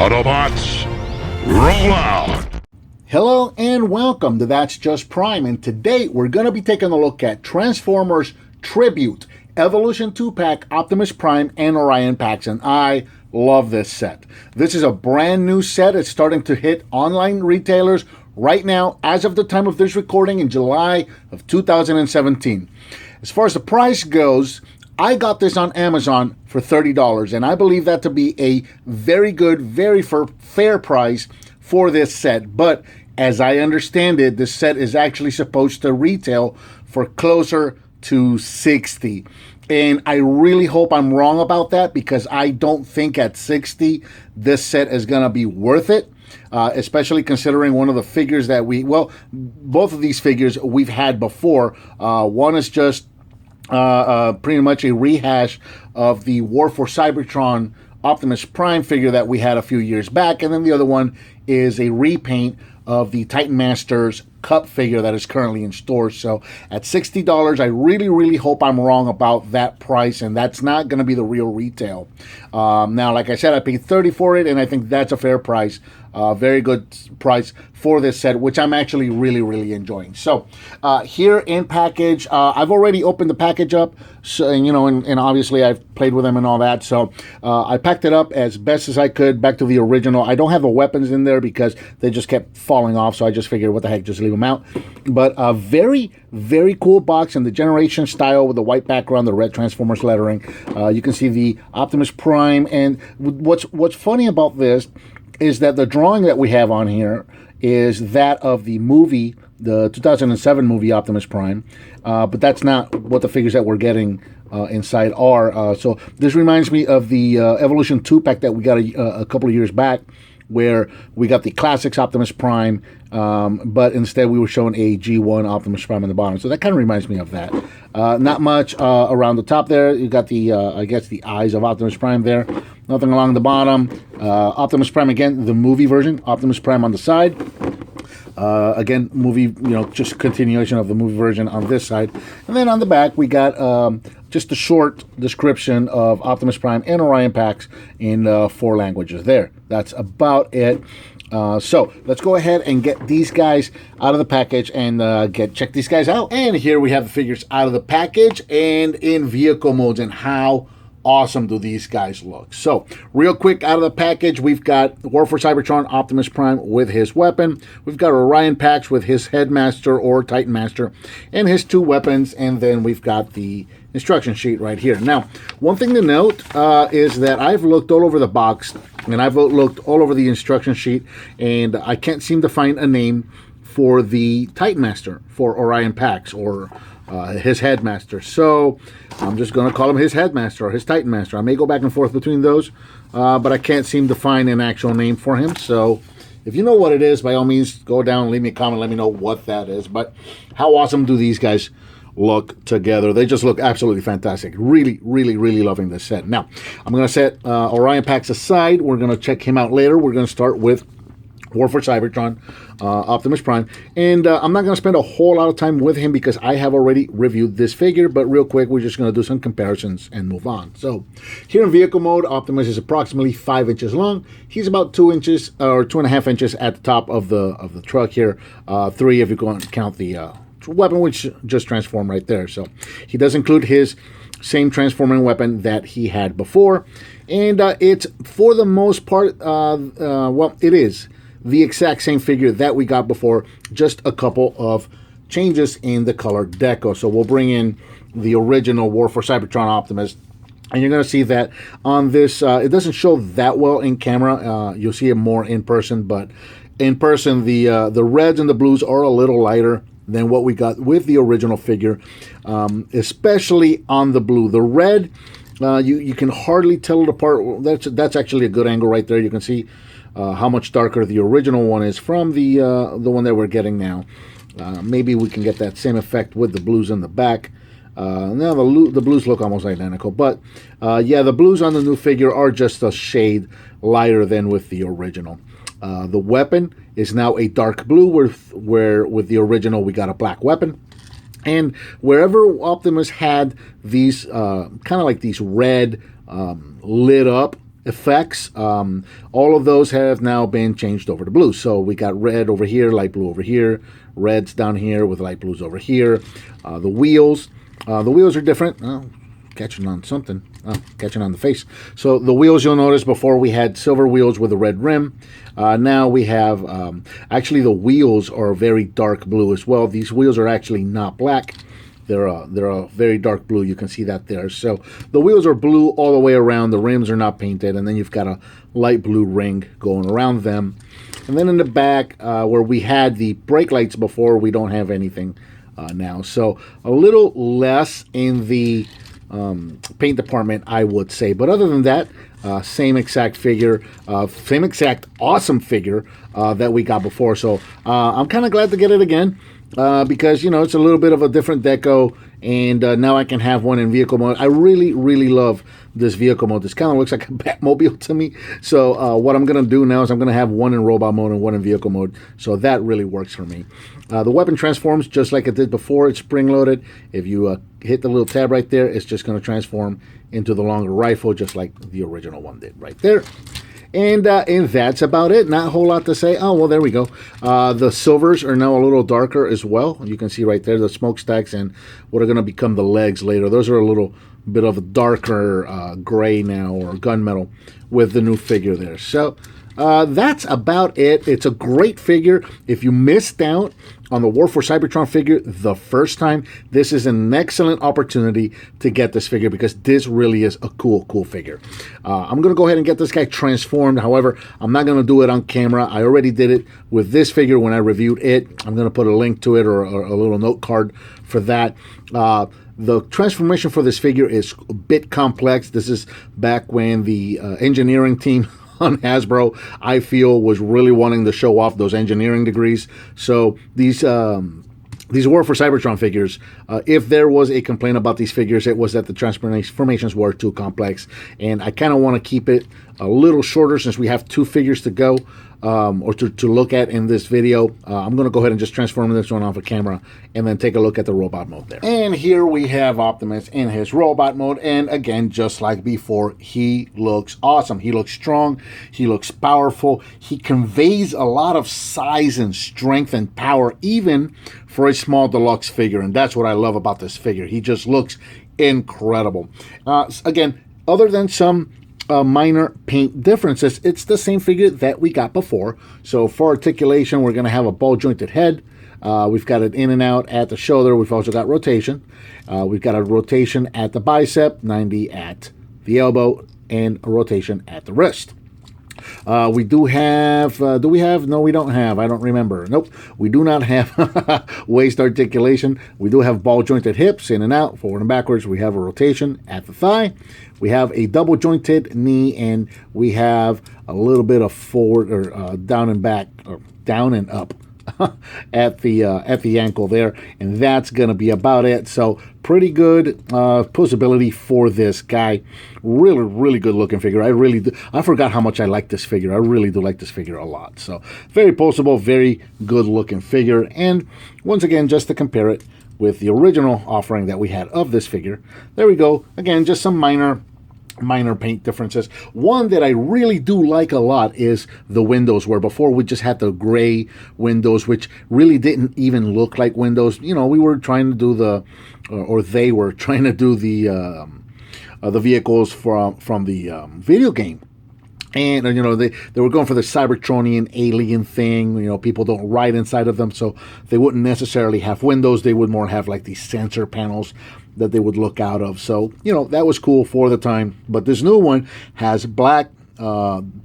Autobots, roll out! Hello and welcome to That's Just Prime, and today we're going to be taking a look at Transformers Tribute Evolution 2-Pack Optimus Prime and Orion Pax, and I love this set. This is a brand new set. It's starting to hit online retailers right now as of the time of this recording in July of 2017. As far as the price goes, I got this on Amazon for $30, and I believe that to be a very good, very fair price for this set. But as I understand it, this set is actually supposed to retail for closer to $60. And I really hope I'm wrong about that, because I don't think at $60 this set is going to be worth it. Especially considering one of the figures that both of these figures we've had before. One is just pretty much a rehash of the War for Cybertron Optimus Prime figure that we had a few years back, and then the other one is a repaint of the Titan Masters Cup figure that is currently in stores. So at $60, I really hope I'm wrong about that price, and that's not going to be the real retail. Now, like I said, I paid $30 for it, and I think that's a fair price. Very good price for this set, which I'm actually really enjoying. So here in package, I've already opened the package up, so, and obviously I've played with them and all that. So I packed it up as best as I could back to the original. I don't have the weapons in there because they just kept falling off, so I just figured, what the heck, just leave them out. But a very cool box in the Generation style with the white background, the red Transformers lettering. You can see the Optimus Prime, and what's funny about this is that the drawing that we have on here is that of the movie, the 2007 movie Optimus Prime, but that's not what the figures that we're getting inside are. So this reminds me of the Evolution 2-Pack that we got a couple of years back, where we got the Classics Optimus Prime, but instead we were shown a G1 Optimus Prime on the bottom. So that kind of reminds me of that. Not much around the top there. You got the, I guess, the eyes of Optimus Prime there. Nothing along the bottom. Optimus Prime, again, the movie version. Optimus Prime on the side. Again, movie, just continuation of the movie version on this side. And then on the back, we got just a short description of Optimus Prime and Orion Pax in 4 languages there. That's about it. So let's go ahead and get these guys out of the package and check these guys out. And here we have the figures out of the package and in vehicle modes, and how awesome do these guys look. So real quick, out of the package, we've got War for Cybertron Optimus Prime with his weapon. We've got Orion Pax with his Headmaster or Titan Master and his 2 weapons, and then we've got the instruction sheet right here. Now, one thing to note is that I've looked all over the box, and I've looked all over the instruction sheet, and I can't seem to find a name for the Titan Master, for Orion Pax, or his Headmaster. So I'm just going to call him his Headmaster or his Titan Master. I may go back and forth between those, but I can't seem to find an actual name for him. So if you know what it is, by all means, go down and leave me a comment. Let me know what that is. But how awesome do these guys look together? They just look absolutely fantastic. Really loving this set. Now, I'm going to set Orion Pax aside. We're going to check him out later. We're going to start with War for Cybertron Optimus Prime, and I'm not going to spend a whole lot of time with him because I have already reviewed this figure, but real quick, we're just going to do some comparisons and move on. So here in vehicle mode, Optimus is approximately 5 inches long. He's about 2 inches or 2.5 inches at the top of the truck here, 3 if you go and count the weapon, which just transformed right there. So he does include his same transforming weapon that he had before, and it's, for the most part, it is the exact same figure that we got before, just a couple of changes in the color deco. So we'll bring in the original War for Cybertron Optimus, and you're going to see that on this, it doesn't show that well in camera. You'll see it more in person, but in person, the reds and the blues are a little lighter than what we got with the original figure, especially on the blue. The red, you can hardly tell it apart. That's actually a good angle right there. You can see how much darker the original one is from the one that we're getting now. Maybe we can get that same effect with the blues in the back. Now the blues look almost identical, but yeah, the blues on the new figure are just a shade lighter than with the original. The weapon is now a dark blue, where with the original we got a black weapon. And wherever Optimus had these kind of like these red lit up effects, all of those have now been changed over to blue. So we got red over here, light blue over here, reds down here with light blues over here. The wheels are different. Oh, catching on something. Oh, catching on the face. So the wheels, you'll notice before we had silver wheels with a red rim. Now we have, actually the wheels are very dark blue as well. These wheels are actually not black. They're a very dark blue. You can see that there. So the wheels are blue all the way around. The rims are not painted. And then you've got a light blue ring going around them. And then in the back, where we had the brake lights before, we don't have anything now. So a little less in the paint department, I would say. But other than that, same exact figure, same exact awesome figure that we got before. So I'm kind of glad to get it again. Because, you know, it's a little bit of a different deco, and now I can have one in vehicle mode. I really, really love this vehicle mode. This kind of looks like a Batmobile to me. So what I'm going to do now is I'm going to have one in robot mode and one in vehicle mode. So that really works for me. The weapon transforms just like it did before. It's spring-loaded. If you hit the little tab right there, it's just going to transform into the longer rifle, just like the original one did right there. And that's about it. Not a whole lot to say. Oh, well, there we go. The silvers are now a little darker as well. You can see right there the smokestacks and what are going to become the legs later. Those are a little bit of a darker gray now, or gunmetal, with the new figure there. So that's about it. It's a great figure. If you missed out on the War for Cybertron figure the first time, this is an excellent opportunity to get this figure, because this really is a cool figure. I'm going to go ahead and get this guy transformed. However, I'm not going to do it on camera. I already did it with this figure when I reviewed it. I'm going to put a link to it, or a little note card for that. The transformation for this figure is a bit complex. This is back when the engineering team on Hasbro, I feel, was really wanting to show off those engineering degrees. So these War for Cybertron figures, if there was a complaint about these figures, it was that the transformations were too complex. And I kind of want to keep it a little shorter since we have 2 figures to go, or to look at in this video. I'm going to go ahead and just transform this one off of camera and then take a look at the robot mode there. And here we have Optimus in his robot mode. And again, just like before, he looks awesome. He looks strong. He looks powerful. He conveys a lot of size and strength and power, even for a small deluxe figure. And that's what I love about this figure. He just looks incredible. Again, other than some minor paint differences, it's the same figure that we got before. So for articulation, we're going to have a ball jointed head. We've got it in and out at the shoulder. We've also got rotation. We've got a rotation at the bicep, 90 at the elbow, and a rotation at the wrist. We do have, do we have? No, we don't have. I don't remember. Nope. We do not have waist articulation. We do have ball jointed hips, in and out, forward and backwards. We have a rotation at the thigh. We have a double jointed knee, and we have a little bit of forward, or down and back, or down and up at the ankle there. And that's going to be about it. So pretty good possibility for this guy. Really, really good looking figure. I really do. I forgot how much I like this figure. I really do like this figure a lot. So very postable, very good looking figure. And once again, just to compare it with the original offering that we had of this figure, there we go. Again, just some minor paint differences. One that I really do like a lot is the windows, where before we just had the gray windows, which really didn't even look like windows. You know, we were trying to do or they were trying to do the vehicles from the video game. And, you know, they were going for the Cybertronian alien thing. You know, people don't ride inside of them, so they wouldn't necessarily have windows. They would more have like these sensor panels that they would look out of. So, you know, that was cool for the time. But this new one has black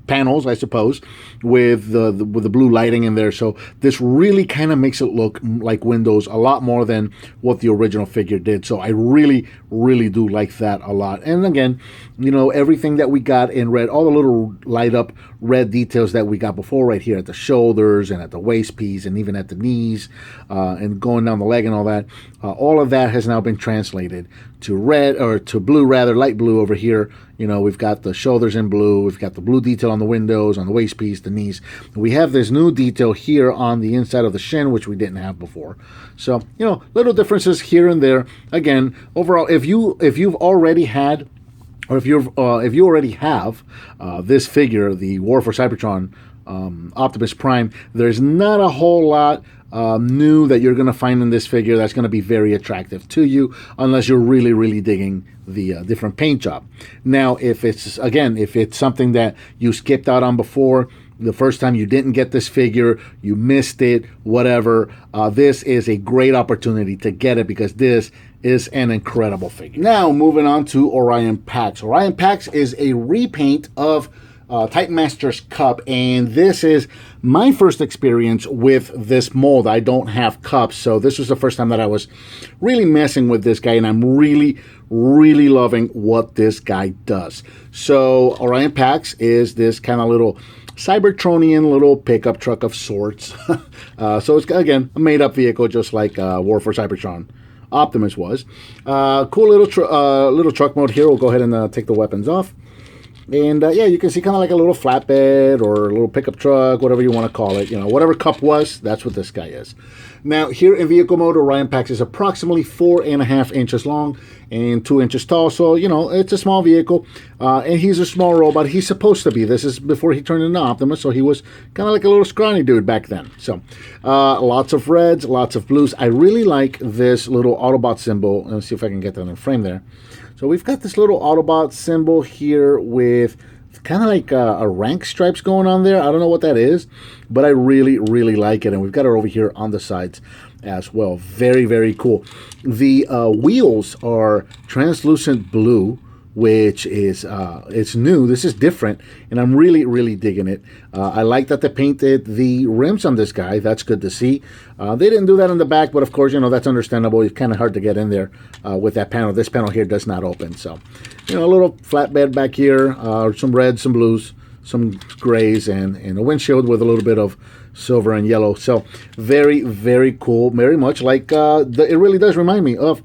panels, I suppose, with the blue lighting in there. So this really kind of makes it look like windows a lot more than what the original figure did. So I really, really do like that a lot. And again, you know, everything that we got in red, all the little light up red details that we got before right here at the shoulders and at the waist piece and even at the knees and going down the leg and all of that has now been translated to red, or to blue rather, light blue over here. You know, we've got the shoulders in blue, we've got the blue detail on the windows, on the waist piece, the knees. We have this new detail here on the inside of the shin, which we didn't have before. So, you know, little differences here and there. Again, overall, if you've already had or if you already have this figure, the War for Cybertron Optimus Prime, there's not a whole lot new that you're going to find in this figure that's going to be very attractive to you, unless you're really, really digging the different paint job. Now, if it's something that you skipped out on before, the first time you didn't get this figure, you missed it, whatever, this is a great opportunity to get it, because this is an incredible figure. Now, moving on to Orion Pax. Orion Pax is a repaint of Titan Master's Cup, and this is my first experience with this mold. I don't have cups, so this was the first time that I was really messing with this guy, and I'm really, really loving what this guy does. So Orion Pax is this kind of little Cybertronian little pickup truck of sorts. So it's, again, a made-up vehicle, just like War for Cybertron Optimus was. Cool little truck mode here. We'll go ahead and take the weapons off. And yeah, you can see kind of like a little flatbed or a little pickup truck, whatever you want to call it. You know, whatever Cup was, that's what this guy is. Now, here in vehicle mode, Orion Pax is approximately 4.5 inches long and 2 inches tall. So, you know, it's a small vehicle. And he's a small robot. He's supposed to be. This is before he turned into Optimus, so he was kind of like a little scrawny dude back then. So, lots of reds, lots of blues. I really like this little Autobot symbol. Let's see if I can get that in frame there. So we've got this little Autobot symbol here with kind of like a rank stripes going on there. I don't know what that is, but I really, really like it. And we've got it over here on the sides as well. Very, very cool. The wheels are translucent blue, which is it's new. This is different, and I'm really, really digging it. I like that they painted the rims on this guy. That's good to see. They didn't do that in the back, but of course, you know, that's understandable. It's kind of hard to get in there with that panel. This panel here does not open. So, you know, a little flatbed back here, some reds, some blues, some grays, and a windshield with a little bit of silver and yellow. So very, very cool. Very much like, it really does remind me of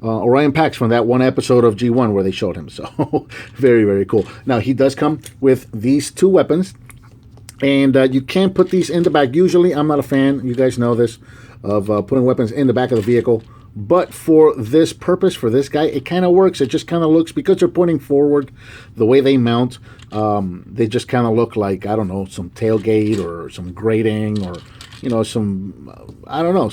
Orion Pax from that one episode of G1 where they showed him. So very, very cool. Now, he does come with these two weapons, and you can put these in the back. Usually, I'm not a fan, you guys know this, of putting weapons in the back of the vehicle. But for this purpose, for this guy, it kind of works. It just kind of looks, because they're pointing forward, the way they mount, they just kind of look like, I don't know, some tailgate or some grating, or you know, some, I don't know.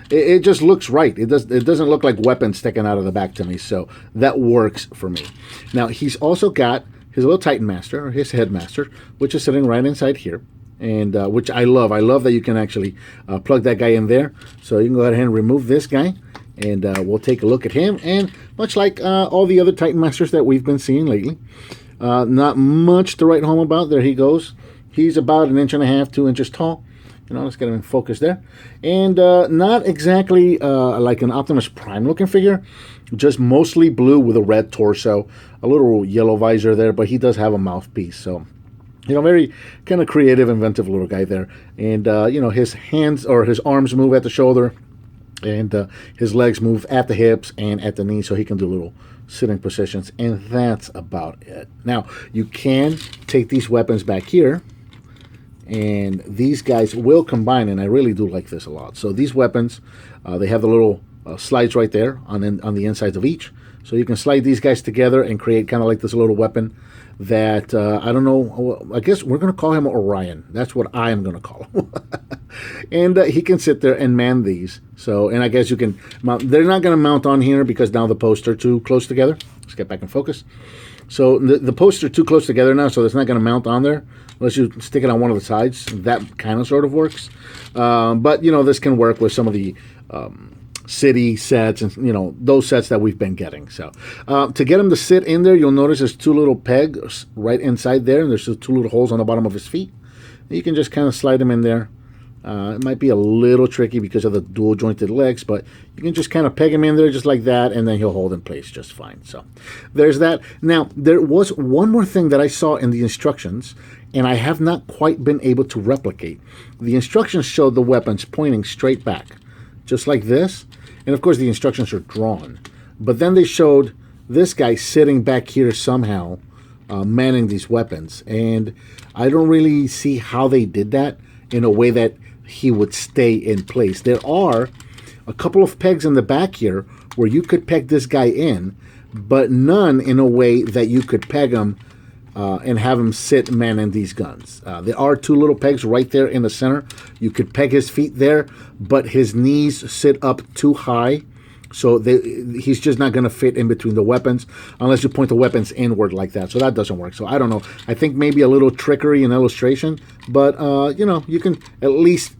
It just looks right. It doesn't look like weapons sticking out of the back to me. So that works for me. Now, he's also got his little Titan Master, or his Headmaster, which is sitting right inside here. And which I love. I love that you can actually plug that guy in there. So you can go ahead and remove this guy, and we'll take a look at him. And much like all the other Titan Masters that we've been seeing lately, not much to write home about. There he goes. He's about 1.5 inches, 2 inches tall. You know, let's get him in focus there. And not exactly like an Optimus Prime looking figure, just mostly blue with a red torso, a little yellow visor there, but he does have a mouthpiece. So, you know, very kind of creative, inventive little guy there. And, you know, his hands or his arms move at the shoulder, and his legs move at the hips and at the knees, so he can do little sitting positions. And that's about it. Now, you can take these weapons back here, and these guys will combine, and I really do like this a lot. So these weapons, they have the little slides right there on the insides of each. So you can slide these guys together and create kind of like this little weapon that, I don't know, I guess we're going to call him Orion. That's what I am going to call him. And he can sit there and man these. So, and I guess you can mount, they're not going to mount on here because now the posts are too close together. Let's get back in focus. So the posts are too close together now, so it's not going to mount on there unless you stick it on one of the sides. That kind of sort of works. But, you know, this can work with some of the city sets and, you know, those sets that we've been getting. So to get him to sit in there, you'll notice there's two little pegs right inside there, and there's two little holes on the bottom of his feet. You can just kind of slide him in there. It might be a little tricky because of the dual jointed legs, but you can just kind of peg him in there just like that, and then he'll hold in place just fine. So there's that. Now, there was one more thing that I saw in the instructions, and I have not quite been able to replicate. The instructions showed the weapons pointing straight back, just like this. And of course, the instructions are drawn. But then they showed this guy sitting back here somehow, manning these weapons. And I don't really see how they did that in a way that he would stay in place. There are a couple of pegs in the back here where you could peg this guy in, but none in a way that you could peg him and have him sit manning these guns. There are two little pegs right there in the center. You could peg his feet there, but his knees sit up too high, so he's just not going to fit in between the weapons unless you point the weapons inward like that. So that doesn't work. So I don't know. I think maybe a little trickery in illustration, but you know, you can at least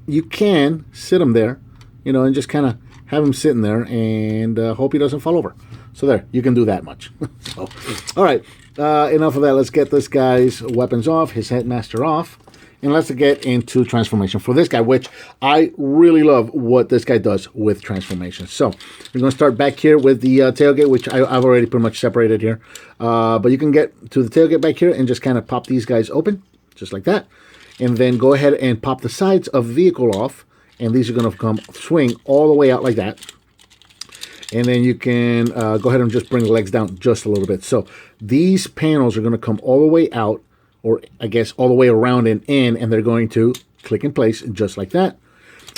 sit him there, you know, and just kind of have him sitting there and hope he doesn't fall over. So there, you can do that much. So, all right, enough of that. Let's get this guy's weapons off, his headmaster off. And let's get into transformation for this guy, which I really love what this guy does with transformation. So we're going to start back here with the tailgate, which I've already pretty much separated here. But you can get to the tailgate back here and just kind of pop these guys open, just like that. And then go ahead and pop the sides of the vehicle off. And these are going to swing all the way out like that. And then you can go ahead and just bring the legs down just a little bit. So these panels are going to come all the way out, or I guess all the way around and in, and they're going to click in place just like that.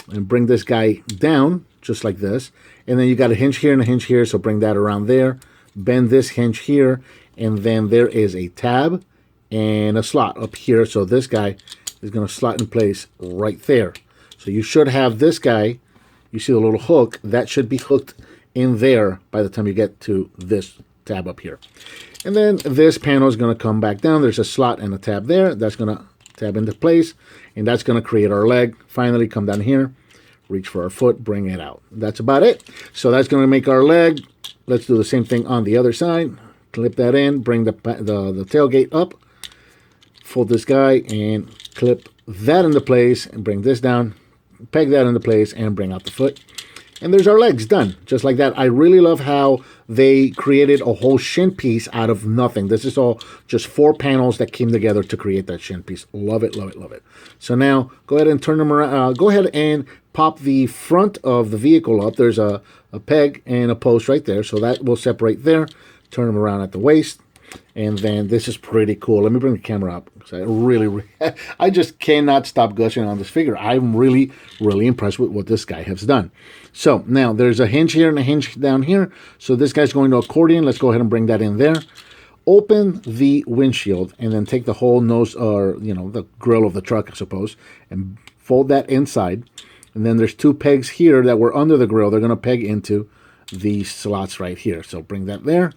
And bring this guy down just like this. And then you got a hinge here and a hinge here, so bring that around there. Bend this hinge here, and then there is a tab and a slot up here. So this guy is going to slot in place right there. So you should have this guy, you see the little hook, that should be hooked in there by the time you get to this tab up here. And then this panel is going to come back down. There's a slot and a tab there. That's going to tab into place, and that's going to create our leg. Finally, come down here, reach for our foot, bring it out. That's about it. So that's going to make our leg. Let's do the same thing on the other side. Clip that in, bring the tailgate up, fold this guy, and clip that into place, and bring this down, peg that into place, and bring out the foot. And there's our legs done, just like that. I really love how they created a whole shin piece out of nothing. This is all just 4 panels that came together to create that shin piece. Love it, love it, love it. So now, go ahead and turn them around. Go ahead and pop the front of the vehicle up. There's a peg and a post right there, so that will separate there. Turn them around at the waist. And then this is pretty cool. Let me bring the camera up. I just cannot stop gushing on this figure. I'm really, really impressed with what this guy has done. So now there's a hinge here and a hinge down here. So this guy's going to accordion. Let's go ahead and bring that in there. Open the windshield and then take the whole nose, or the grill of the truck, I suppose, and fold that inside. And then there's 2 pegs here that were under the grill. They're going to peg into these slots right here. So bring that there.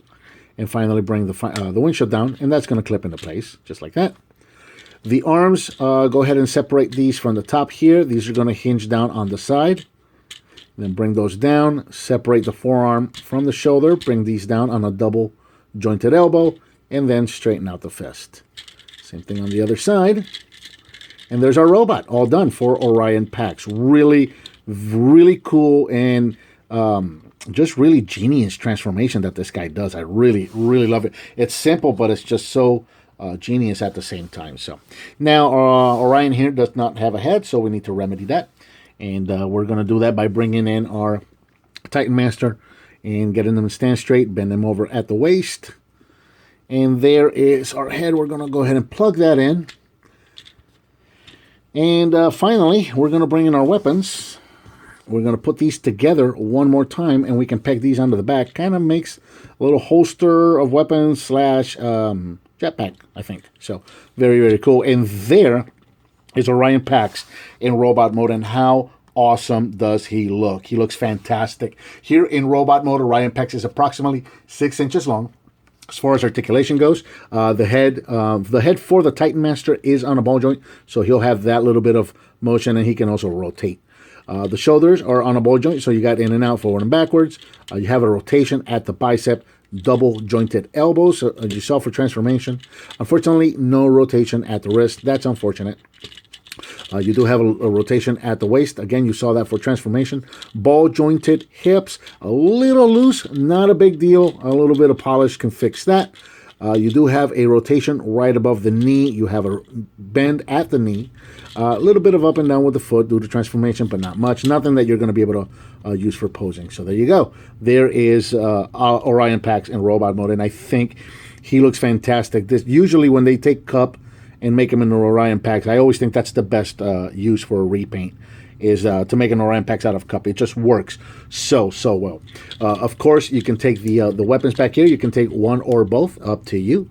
And finally bring the windshield down, and that's going to clip into place, just like that. The arms, go ahead and separate these from the top here. These are going to hinge down on the side. Then bring those down, separate the forearm from the shoulder, bring these down on a double jointed elbow, and then straighten out the fist. Same thing on the other side. And there's our robot, all done for Orion Pax. Really, really cool, and just really genius transformation that this guy does. I really, really love it. It's simple, but it's just so genius at the same time. So now Orion here does not have a head, so we need to remedy that. And we're going to do that by bringing in our Titan Master and getting them to stand straight, bend them over at the waist. And there is our head. We're going to go ahead and plug that in. And finally, we're going to bring in our weapons. We're going to put these together one more time, and we can peg these onto the back. Kind of makes a little holster of weapons / jetpack, I think. So very, very cool. And there is Orion Pax in robot mode, and how awesome does he look? He looks fantastic. Here in robot mode, Orion Pax is approximately 6 inches long. As far as articulation goes, the head for the Titan Master is on a ball joint, so he'll have that little bit of motion, and he can also rotate. The shoulders are on a ball joint, so you got in and out, forward and backwards. You have a rotation at the bicep, double jointed elbows, as you saw for transformation. Unfortunately, no rotation at the wrist. That's unfortunate. You do have a rotation at the waist. Again, you saw that for transformation. Ball jointed hips, a little loose, not a big deal. A little bit of polish can fix that. You do have a rotation right above the knee. You have a bend at the knee. A little bit of up and down with the foot due to transformation, but not much. Nothing that you're going to be able to use for posing. So there you go. There is Orion Pax in robot mode, and I think he looks fantastic. Usually when they take Cup and make him into Orion Pax, I always think that's the best use for a repaint. is to make an Orion Pax out of cup. It just works so well. Of course, you can take the weapons back here. You can take one or both, up to you.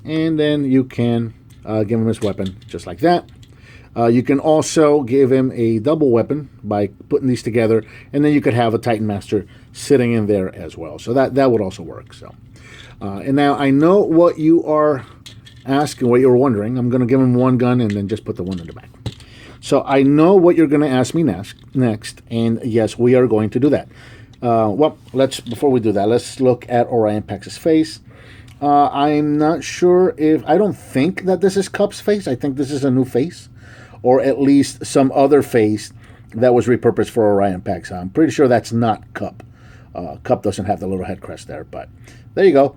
And then you can give him his weapon just like that. You can also give him a double weapon by putting these together, and then you could have a Titan Master sitting in there as well. So that would also work. So, and now I know what you are asking, what you're wondering. I'm going to give him one gun and then just put the one in the back. So I know what you're going to ask me next, and yes, we are going to do that. Well, before we do that, let's look at Orion Pax's face. I'm not sure I don't think that this is Cup's face. I think this is a new face, or at least some other face that was repurposed for Orion Pax. I'm pretty sure that's not Cup. Cup doesn't have the little head crest there, but there you go.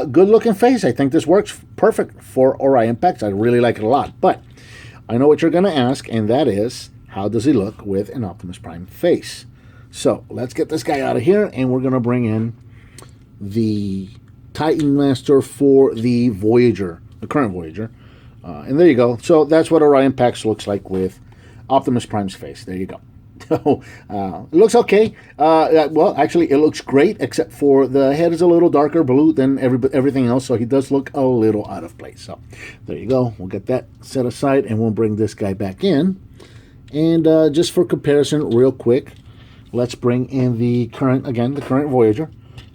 Good looking face. I think this works perfect for Orion Pax. I really like it a lot, but I know what you're going to ask, and that is, how does he look with an Optimus Prime face? So let's get this guy out of here, and we're going to bring in the Titan Master for the Voyager, the current Voyager. And there you go. So that's what Orion Pax looks like with Optimus Prime's face. There you go. So it looks okay. Well, actually, it looks great, except for the head is a little darker blue than everything else, so he does look a little out of place. So there you go. We'll get that set aside, and we'll bring this guy back in. And just for comparison, real quick, let's bring in the current Voyager,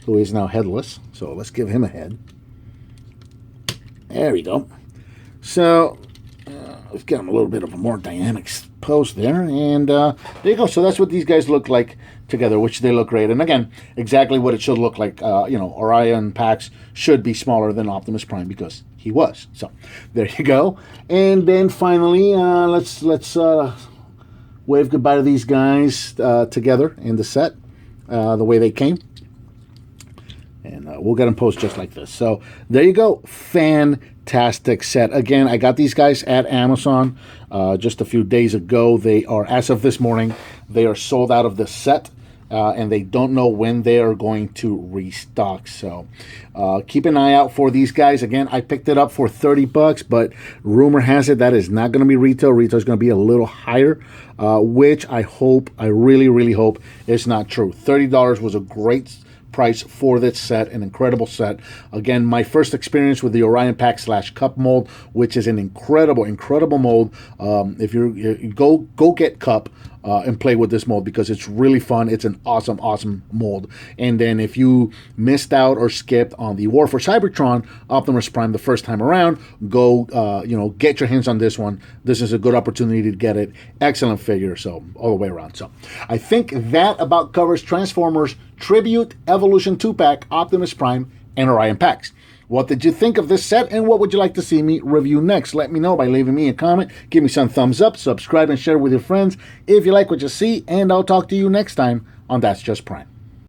who is now headless. So let's give him a head. There we go. So let's get him a little bit of a more dynamic pose there, and there you go. So that's what these guys look like together, which they look great. And again, exactly what it should look like. Orion Pax should be smaller than Optimus Prime because he was. So there you go. And then finally, let's wave goodbye to these guys together in the set, the way they came. And we'll get them posed just like this. So there you go. Fantastic set. Again, I got these guys at Amazon just a few days ago. They are, as of this morning, they are sold out of this set. And they don't know when they are going to restock. So keep an eye out for these guys. Again, I picked it up for $30, but rumor has it that is not going to be retail. Retail is going to be a little higher, which I really, really hope is not true. $30 was a great price for this set, an incredible set. Again, my first experience with the Orion Pax / Cup mold, which is an incredible mold. If you go get Cup and play with this mold, because it's really fun. It's an awesome mold. And then if you missed out or skipped on the War for Cybertron Optimus Prime the first time around, go get your hands on this one. This is a good opportunity to get it. Excellent figure, so all the way around. So I think that about covers Transformers Tribute Evolution 2-pack Optimus Prime and Orion Pax. What did you think of this set, and what would you like to see me review next? Let me know by leaving me a comment. Give me some thumbs up, subscribe, and share with your friends if you like what you see, and I'll talk to you next time on That's Just Prime.